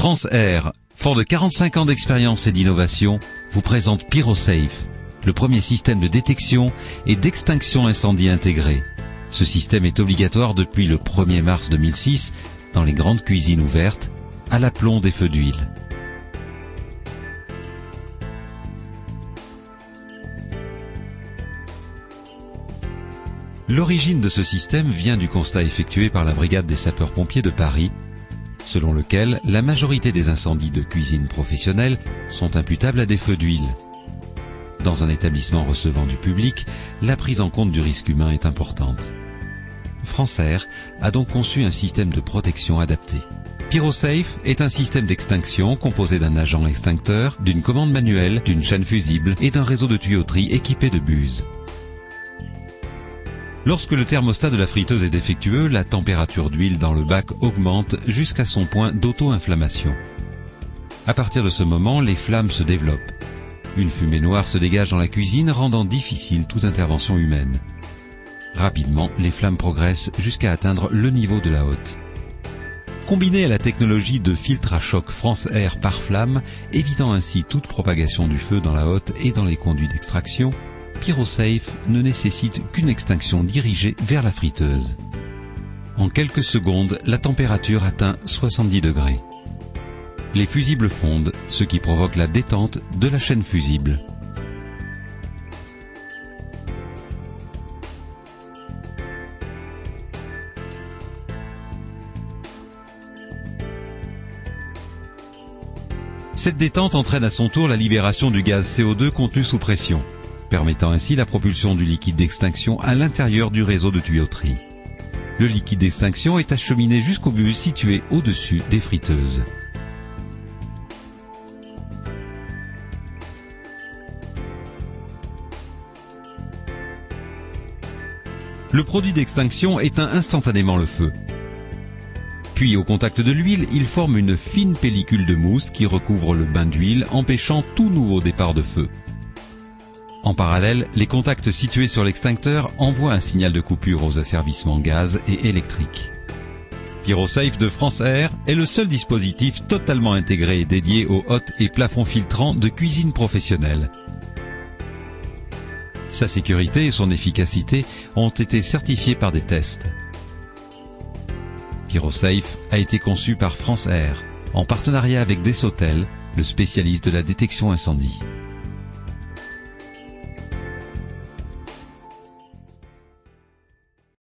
France Air, fort de 45 ans d'expérience et d'innovation, vous présente PyroSafe, le premier système de détection et d'extinction incendie intégré. Ce système est obligatoire depuis le 1er mars 2006 dans les grandes cuisines ouvertes, à l'aplomb des feux d'huile. L'origine de ce système vient du constat effectué par la brigade des sapeurs-pompiers de Paris, selon lequel la majorité des incendies de cuisine professionnelle sont imputables à des feux d'huile. Dans un établissement recevant du public, la prise en compte du risque humain est importante. France Air a donc conçu un système de protection adapté. PyroSafe est un système d'extinction composé d'un agent extincteur, d'une commande manuelle, d'une chaîne fusible et d'un réseau de tuyauterie équipé de buses. Lorsque le thermostat de la friteuse est défectueux, la température d'huile dans le bac augmente jusqu'à son point d'auto-inflammation. À partir de ce moment, les flammes se développent. Une fumée noire se dégage dans la cuisine, rendant difficile toute intervention humaine. Rapidement, les flammes progressent jusqu'à atteindre le niveau de la hotte. Combiné à la technologie de filtre à choc France Air par flamme, évitant ainsi toute propagation du feu dans la hotte et dans les conduits d'extraction, PyroSafe ne nécessite qu'une extinction dirigée vers la friteuse. En quelques secondes, la température atteint 70 degrés. Les fusibles fondent, ce qui provoque la détente de la chaîne fusible. Cette détente entraîne à son tour la libération du gaz CO2 contenu sous pression, permettant ainsi la propulsion du liquide d'extinction à l'intérieur du réseau de tuyauterie. Le liquide d'extinction est acheminé jusqu'aux buses situées au-dessus des friteuses. Le produit d'extinction éteint instantanément le feu. Puis, au contact de l'huile, il forme une fine pellicule de mousse qui recouvre le bain d'huile, empêchant tout nouveau départ de feu. En parallèle, les contacts situés sur l'extincteur envoient un signal de coupure aux asservissements gaz et électriques. PyroSafe de France Air est le seul dispositif totalement intégré et dédié aux hottes et plafonds filtrants de cuisine professionnelle. Sa sécurité et son efficacité ont été certifiées par des tests. PyroSafe a été conçu par France Air, en partenariat avec Desautel, le spécialiste de la détection incendie.